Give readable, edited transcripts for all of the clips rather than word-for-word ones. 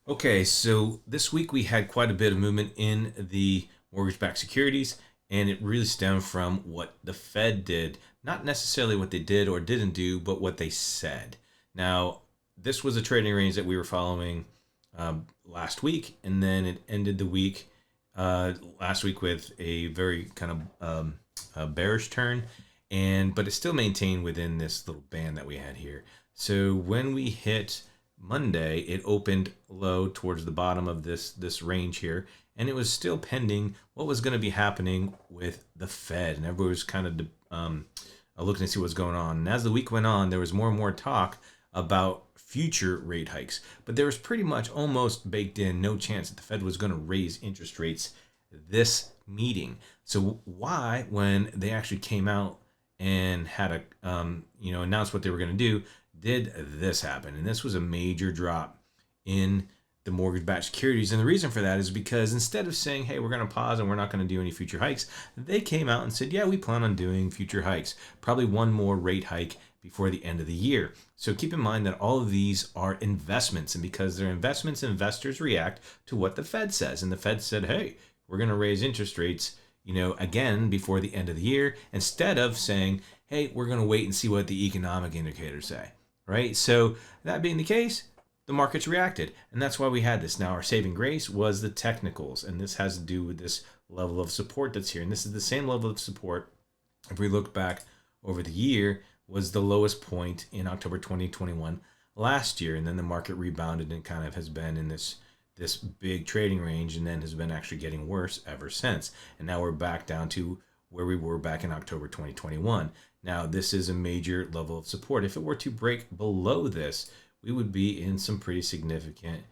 Okay, so this week we had quite a bit of movement in the mortgage-backed securities, and it really stemmed from what the Fed did, not necessarily what they did or didn't do, but what they said. Now, this was a trading range that we were following last week, and then it ended the week last week with a very kind of bearish turn, and but it still maintained within this little band that we had here. So when we hit Monday, it opened low towards the bottom of this range here, and it was still pending what was going to be happening with the Fed, and everybody was kind of looking to see what's going on. And as the week went on, there was more and more talk about future rate hikes, but there was pretty much almost baked in no chance that the Fed was going to raise interest rates this meeting. So why, when they actually came out and had a announced what they were going to do, did this happen? And this was a major drop in the mortgage-backed securities. And the reason for that is because instead of saying, hey, we're going to pause and we're not going to do any future hikes, they came out and said, yeah, we plan on doing future hikes, probably one more rate hike before the end of the year. So keep in mind that all of these are investments, and because they're investments, investors react to what the Fed says. And the Fed said, hey, we're going to raise interest rates, again before the end of the year, instead of saying, hey, we're going to wait and see what the economic indicators say, right? So that being the case, the markets reacted, and that's why we had this. Now, our saving grace was the technicals, and this has to do with this level of support that's here. And this is the same level of support, if we look back over the year, was the lowest point in October 2021 last year, and then the market rebounded and kind of has been in this big trading range, and then has been actually getting worse ever since. And now we're back down to where we were back in October 2021. Now, this is a major level of support. If it were to break below this, we would be in some pretty significant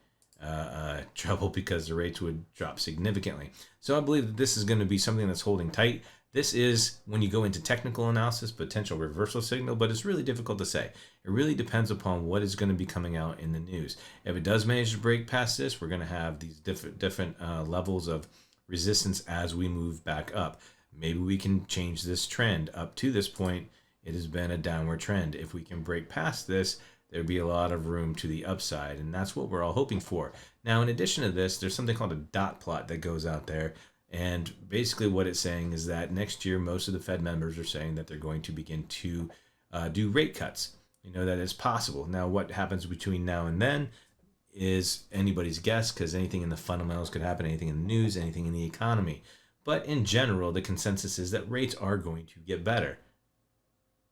trouble, because the rates would drop significantly. So I believe that this is going to be something that's holding tight. This is, when you go into technical analysis, potential reversal signal, but it's really difficult to say. It really depends upon what is going to be coming out in the news. If it does manage to break past this, we're going to have these different levels of resistance as we move back up. Maybe we can change this trend. Up to this point, it has been a downward trend. If we can break past this, there'd be a lot of room to the upside, and that's what we're all hoping for. Now, in addition to this, there's something called a dot plot that goes out there, and basically what it's saying is that next year, most of the Fed members are saying that they're going to begin to do rate cuts. That is possible. Now, what happens between now and then is anybody's guess, because anything in the fundamentals could happen, anything in the news, anything in the economy. But in general, the consensus is that rates are going to get better.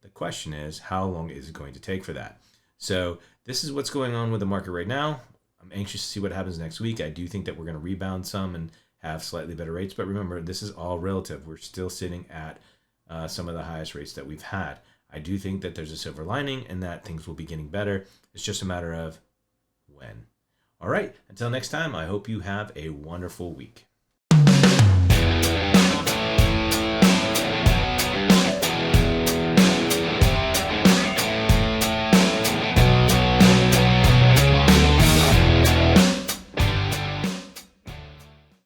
The question is, how long is it going to take for that? So this is what's going on with the market right now. I'm anxious to see what happens next week. I do think that we're going to rebound some and have slightly better rates. But remember, this is all relative. We're still sitting at some of the highest rates that we've had. I do think that there's a silver lining and that things will be getting better. It's just a matter of when. All right, until next time, I hope you have a wonderful week.